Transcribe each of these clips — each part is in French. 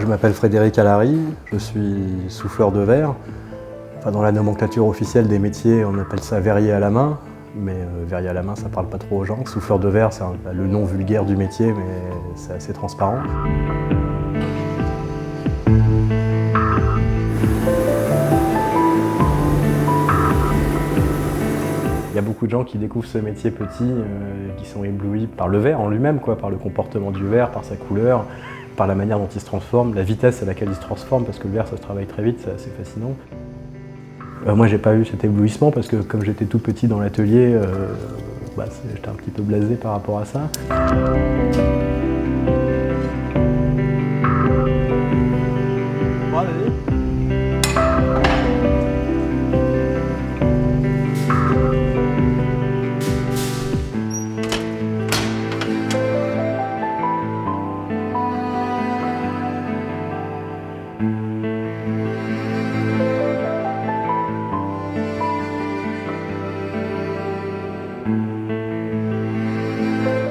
m'appelle Frédéric Allary, je suis souffleur de verre. Enfin, dans la nomenclature officielle des métiers, on appelle ça verrier à la main, mais verrier à la main, ça parle pas trop aux gens. Souffleur de verre, c'est le nom vulgaire du métier, mais c'est assez transparent. Il y a beaucoup de gens qui découvrent ce métier petit, qui sont éblouis par le verre en lui-même, par le comportement du verre, par sa couleur, par la manière dont il se transforme, la vitesse à laquelle il se transforme, parce que le verre ça se travaille très vite, c'est assez fascinant. Moi j'ai pas eu cet éblouissement parce que comme j'étais tout petit dans l'atelier, j'étais un petit peu blasé par rapport à ça. Bon, vas-y.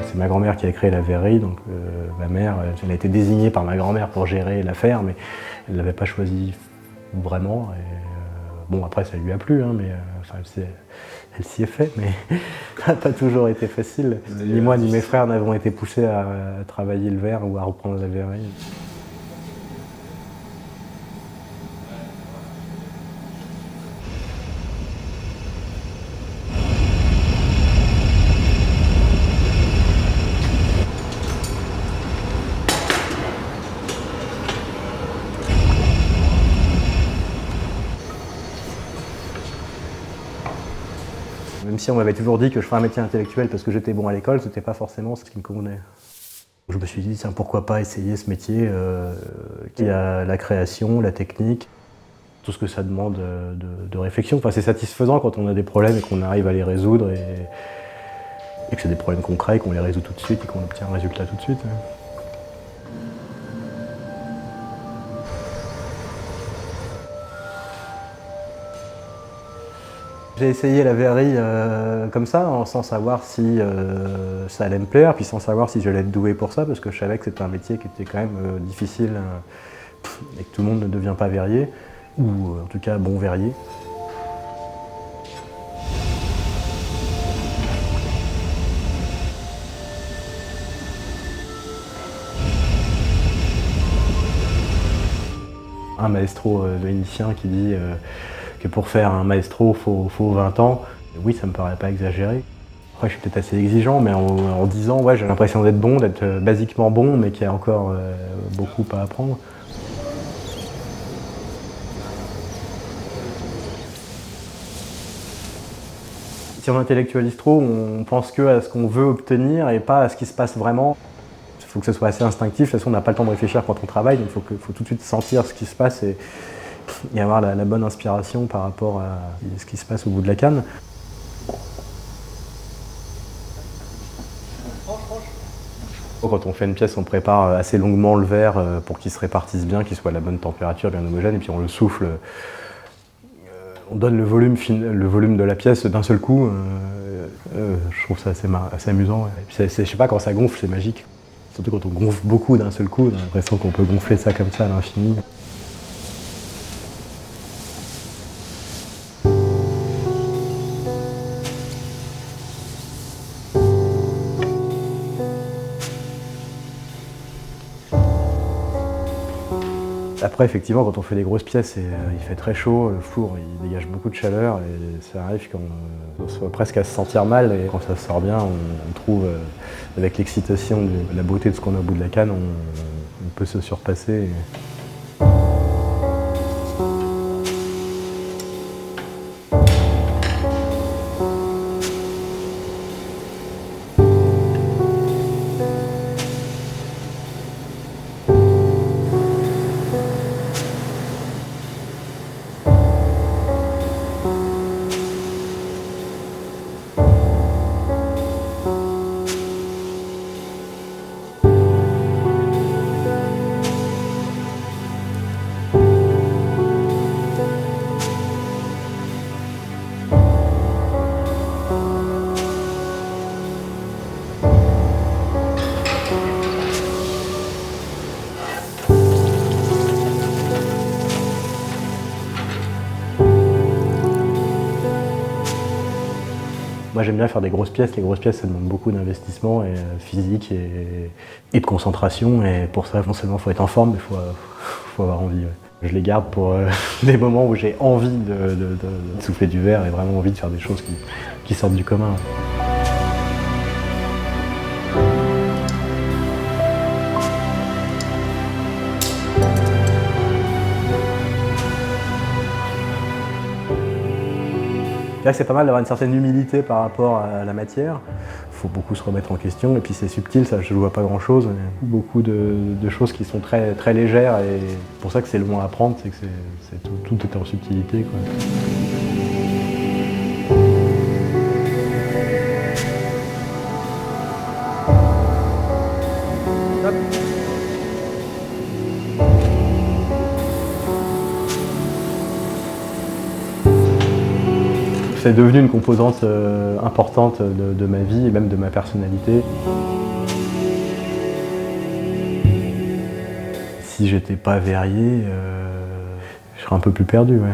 C'est ma grand-mère qui a créé la verrerie, donc ma mère, elle a été désignée par ma grand-mère pour gérer l'affaire, mais elle ne l'avait pas choisi vraiment. Et, bon, après, ça lui a plu, hein, mais elle s'y est fait, mais ça n'a pas toujours été facile. Ni moi ni mes frères n'avons été poussés à travailler le verre ou à reprendre la verrerie. Même si on m'avait toujours dit que je ferais un métier intellectuel parce que j'étais bon à l'école, c'était pas forcément ce qui me convenait. Je me suis dit, tiens, pourquoi pas essayer ce métier qui a la création, la technique, tout ce que ça demande de réflexion. Enfin, c'est satisfaisant quand on a des problèmes et qu'on arrive à les résoudre et que c'est des problèmes concrets, qu'on les résout tout de suite et qu'on obtient un résultat tout de suite. J'ai essayé la verrerie comme ça, sans savoir si ça allait me plaire, puis sans savoir si j'allais être doué pour ça, parce que je savais que c'était un métier qui était quand même difficile et que tout le monde ne devient pas verrier, ou en tout cas bon verrier. Un maestro vénitien qui dit que pour faire un maestro, il faut 20 ans. Oui, ça me paraît pas exagéré. Après, je suis peut-être assez exigeant, mais en 10 ans, ouais, j'ai l'impression d'être bon, d'être basiquement bon, mais qu'il y a encore beaucoup à apprendre. Si on intellectualise trop, on pense que à ce qu'on veut obtenir et pas à ce qui se passe vraiment. Il faut que ce soit assez instinctif, de toute façon on n'a pas le temps de réfléchir quand on travaille, donc il faut tout de suite sentir ce qui se passe et avoir la bonne inspiration par rapport à ce qui se passe au bout de la canne. Quand on fait une pièce, on prépare assez longuement le verre pour qu'il se répartisse bien, qu'il soit à la bonne température, bien homogène, et puis on le souffle. On donne le volume de la pièce d'un seul coup. Je trouve ça assez amusant. Ouais. Et puis je sais pas, quand ça gonfle, c'est magique. Surtout quand on gonfle beaucoup d'un seul coup, on a l'impression qu'on peut gonfler ça comme ça à l'infini. Après, effectivement, quand on fait des grosses pièces, il fait très chaud, le four il dégage beaucoup de chaleur et ça arrive qu'on soit presque à se sentir mal. Et quand ça sort bien, on trouve, avec l'excitation de la beauté de ce qu'on a au bout de la canne, on peut se surpasser. Moi j'aime bien faire des grosses pièces. Les grosses pièces ça demande beaucoup d'investissement et, physique et de concentration. Et pour ça non seulement il faut être en forme, mais il faut avoir envie. Ouais. Je les garde pour des moments où j'ai envie de souffler du verre et vraiment envie de faire des choses qui sortent du commun. C'est pas mal d'avoir une certaine humilité par rapport à la matière. Il faut beaucoup se remettre en question et puis c'est subtil, ça je ne vois pas grand chose. Beaucoup de choses qui sont très, très légères et c'est pour ça que c'est long à apprendre, c'est que tout est en subtilité, quoi. C'est devenu une composante importante de ma vie et même de ma personnalité. Si j'étais pas verrier, je serais un peu plus perdu, ouais.